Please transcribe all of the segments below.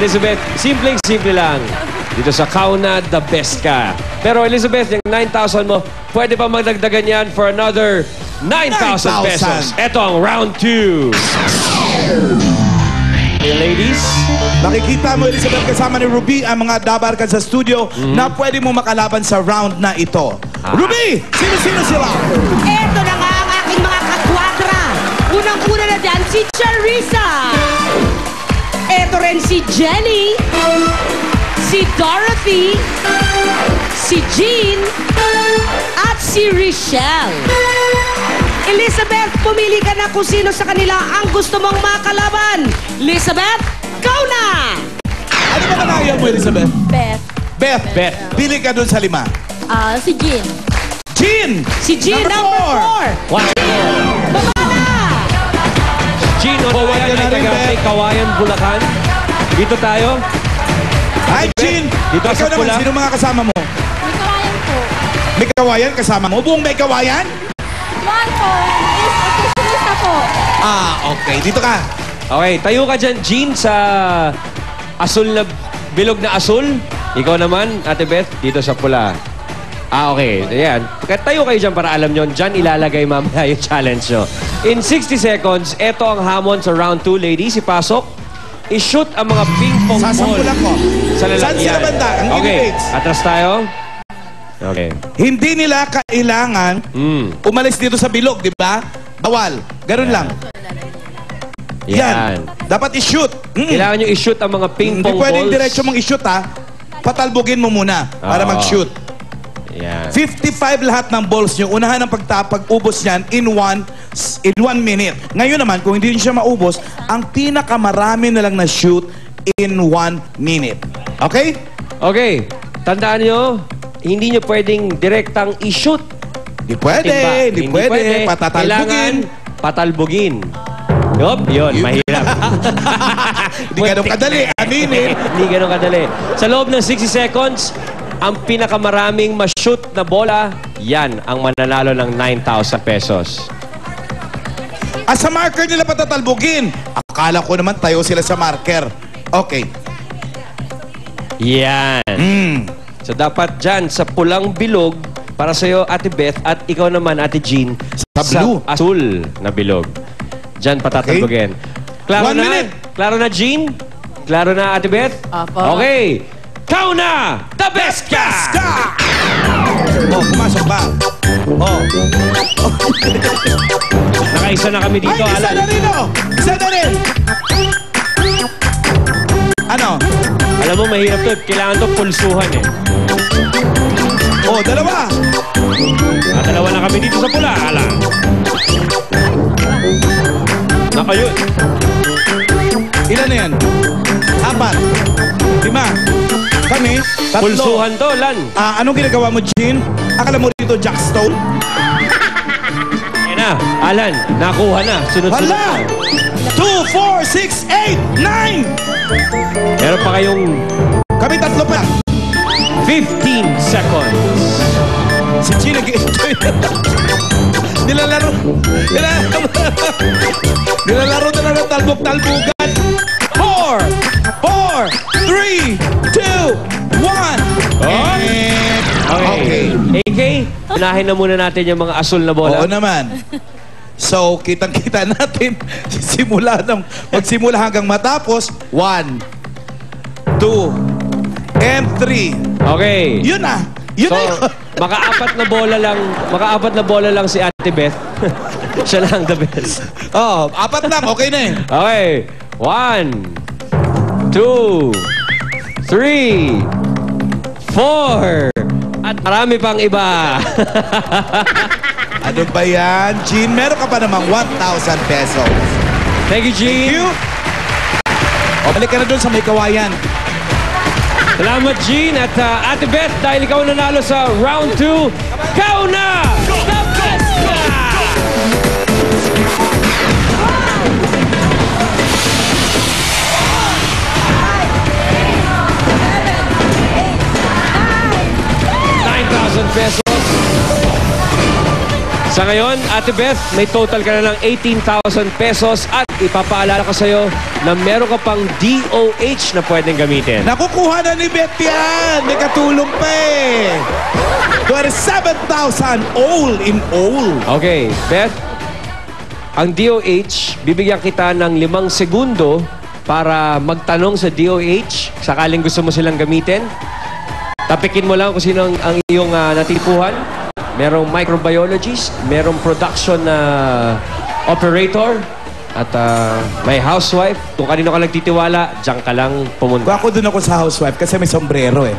Elizabeth, simpleng-simple lang. Dito sa Kauna, the best ka. Pero Elizabeth, yung 9,000 mo, pwede pa magdagdagan yan for another 9,000 pesos. Ito ang round 2. Okay, ladies. Makikita mo, Elizabeth, kasama ni Ruby ang mga dabarkan sa studio na pwede mo makalaban sa round na ito. Ruby, sino-sino sila? Ito na nga ang aking mga kakwadra. Unang-una na dyan, si Charissa. Ito rin si Jenny. Si Dorothy. Si Jean. At si Richelle. Elizabeth, pumili ka na kung sino sa kanila ang gusto mong makalaban. Elizabeth, go na! Ano ba kanaya mo, Elizabeth? Beth. Beth. Pili ka dun sa 5. Si Jean. Jean! Si Jean, number 4. Wow. Baba na! Jean, Forward ka na rin, Beth. Kawayan, Bulacan. Dito tayo. Hi, Jean! Dito Ikaw sa naman, pula. sino mga kasama mo? May kawayan po. May kawayan kasama mo? Buong may kawayan? One po is officialista po. Okay. Dito ka. Okay, tayo ka dyan, Jean, sa asul na, bilog na asul. Ikaw naman, Ate Beth, dito sa pula. Okay. Ayan. Tayo kayo dyan para alam nyo, dyan ilalagay mamaya yung challenge nyo. In 60 seconds, eto ang hamon sa round 2, ladies. Ipasok. I-shoot ang mga ping-pong ball. Sasampulan ko. Sa lalagyan. Saan sila banda? Ang okay. Atras tayo. Okay. Hindi nila kailangan umalis dito sa bilog, di ba? Bawal. Ganun lang. Yan. Dapat i-shoot. Kailangan nyo i-shoot ang mga ping-pong balls. Hindi pwedeng diretso mong i-shoot, ha? Patalbugin mo muna para mag-shoot. Yan. 55 lahat ng balls nyo. Unahan ang pag-ubos niyan in 1 minute. Ngayon naman, kung hindi siya maubos, ang pinakamarami na lang na shoot in 1 minute. Okay? Okay. Tandaan nyo, hindi nyo pwedeng direktang i-shoot. Hindi pwede. Hindi pwede. Patatalbugin. Kailangan patalbugin. Yup, yun. Mahirap. Hindi ganun kadali. Aminin. Hindi ganun kadali. Sa loob ng 60 seconds, ang pinakamaraming ma-shoot na bola, yan ang mananalo ng 9,000 pesos. Sa marker nila patatalbugin. Akala ko naman tayo sila sa marker. Okay. Yan. So dapat dyan, sa pulang bilog, para sa'yo, Ate Beth, at ikaw naman, Ate Jean, sa blue. Asul na bilog. Dyan patatalbugin. Klaro 1 na? minute. Klaro na, Jean? Klaro na, Ate Beth? Apo. Okay. Kauna, the best ka! Oh, pumasok ba? Oh. Nakaisa na kami dito, Ay, isa Alan. na rin, oh. Isa na rin. Ano? Alam mo, mahirap to. Kailangan to pulsuhan eh. Oh, dalawa. Dalawa na kami dito sa pula, Alan. Nakayun. Ilan na yan? 4. 5. Kami, 3. Pulsuhan to, Lan. Anong ginagawa mo, Jean? Akala mo dito, Jackstone? Ayan na, Alan. Nakuha na. Sunod-sunod. Hala! 2, 4, 6, 8, 9! Meron pa kayong Kami 3 pa. 15 seconds. Si Jean nag-enjoy. Nilalaro na lang ng talbog-talbugan. 4, 3, 2, 1. Okay. AK, unahin na muna natin yung mga asul na bola. Oo naman. So, kitang-kita natin magsimula hanggang matapos. 1, 2, and 3. Okay. Yun na. Yun So, na yun. maka-apat na bola lang si Ate Beth. Siya lang the best. Oh, 4 lang. Okay na eh. Okay. 1, 2, 3, 4. At marami pang iba. Ano ba yan? Jean, meron ka pa namang 1,000 pesos. Thank you, Jean. Thank you. O, balik ka na doon sa may kawayan. Salamat, Jean. At Ate Beth, dahil ikaw nanalo sa round 2, Kauna! The best ka! ₱9,000. Sa ngayon, Ate Beth, may total ka na ng 18,000 pesos at ipapaalala ko sa'yo na meron ka pang DOH na pwedeng gamitin. Nakukuha na ni Beth yan. May katulong pa eh. 27,000 all in all. Okay, Beth, ang DOH, bibigyan kita ng 5 segundo para magtanong sa DOH sakaling gusto mo silang gamitin. Tapikin mo lang kung sino ang iyong natipuhan. Merong microbiologist, merong production operator, at may housewife. Kung kanino ka nagtitiwala, diyan ka lang pumunta. Ako doon ako sa housewife kasi may sombrero eh.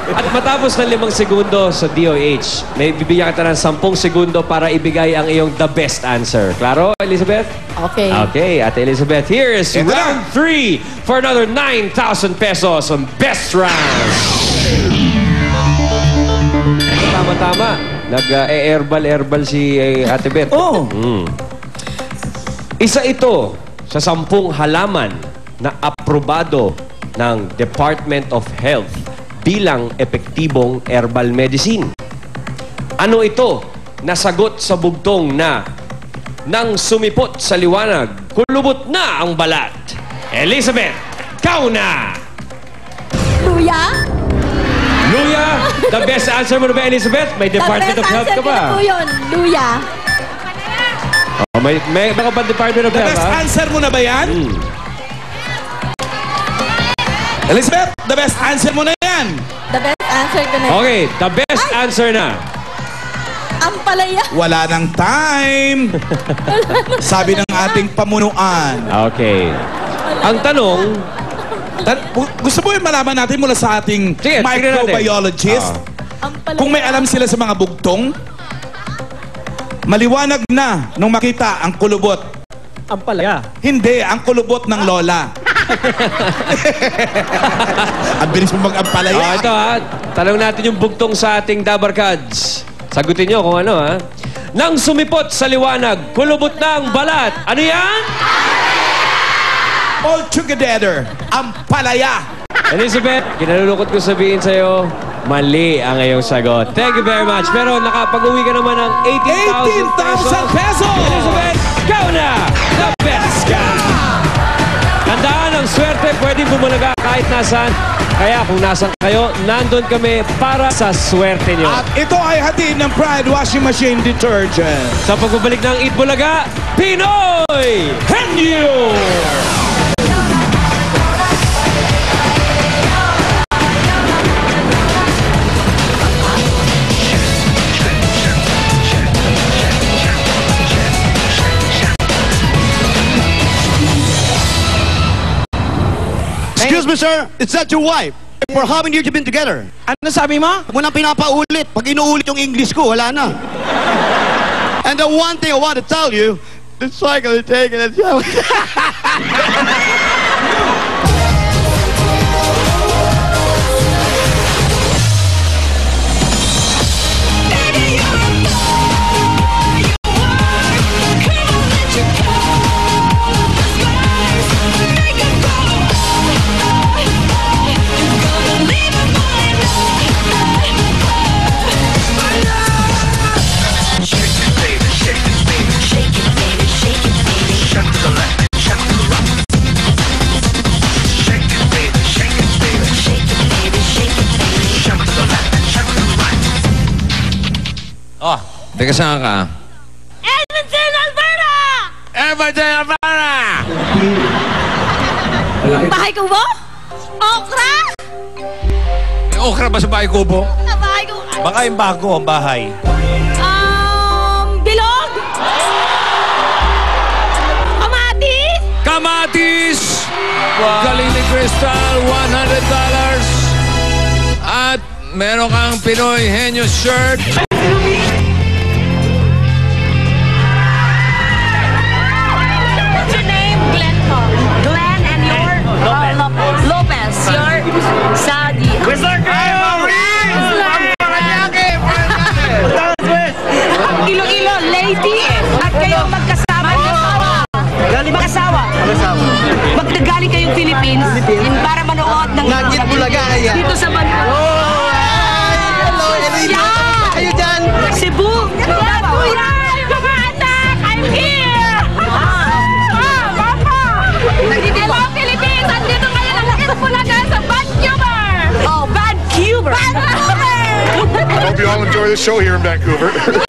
At matapos ng 5 segundo sa DOH, may bibigyan kita ng 10 segundo para ibigay ang iyong the best answer. Klaro, Elizabeth? Okay. Okay, Ate Elizabeth, here is Ito na. round 3 for another 9,000 pesos on Best Round. Tama-tama. Nag-herbal si Ate Beth. Oh. Isa ito sa 10 halaman na aprobado ng Department of Health bilang epektibong herbal medicine. Ano ito? Nasagot sa bugtong na nang sumipot sa liwanag, kulubot na ang balat. Elizabeth, kau na! Luya? Luya, the best answer mo na ba, Elizabeth? May Department of Health ka ba? The best answer ko na po yun. Luya. Oh, may baka ba Department of The Health, best ha? answer mo na ba yan? Elizabeth, the best answer mo na yan. The best answer ko na. Okay, the best answer na. Ang palaya. Wala nang time. Sabi ng ating pamunuan. Okay. Ang tanong, Gusto mo yung malaman natin mula sa ating Sige, tignan natin. microbiologist? Ang palaya. Kung may alam sila sa mga bugtong, maliwanag na nung makita ang kulubot. Ang palaya. Hindi, ang kulubot ng lola. Ang bilis mo mag-ampalaya. ito ha, tanong natin yung bugtong sa ating Dabarkads. Sagutin nyo kung ano ha. Nang sumipot sa liwanag, kulubot na ang balat. Ano yan? All together, ampalaya. Elizabeth, kinalulukot ko sabihin sa'yo, mali ang iyong sagot. Thank you very much. Pero nakapag-uwi ka naman ng 18,000 18,000 pesos! Elizabeth, ikaw na! The best ka! Tandaan, ang swerte pwedeng bumulaga kahit nasan. Kaya kung nasan kayo, nandun kami para sa swerte nyo. At ito ay hatid ng Pride Washing Machine Detergent. Sa pagbabalik ng Eat Bulaga, Pinoy Henyo! Excuse me, sir. Is that your wife? For how many years you been together? Ano sabi mo? Mo nang pinapaulit. Pag inuulit yung English ko, wala na. And the one thing I want to tell you, the cycle is taking a joke. Teka, saan ka? Edmonton, Alberta! Everton, Alberta! Bahay ko ba? Okra? May okra ba sa bahay kubo? Bahay ko. Baka yung bago ang bahay. Bilog? Kamatis? Kamatis! Galing ni Crystal, $100. At meron kang Pinoy Henyo shirt. What's your name? Glenn po. Glenn and your? Lopez. Lopez. Your? Sadi. Iloilo, lady. At kayo magkasama. Mag-asawa. Magkagaling kayong Philippines para manood ng Nagit Bulaga kaya. dito sa Manila. Hello, Elena. Kayo dyan? Cebu. show here in Vancouver.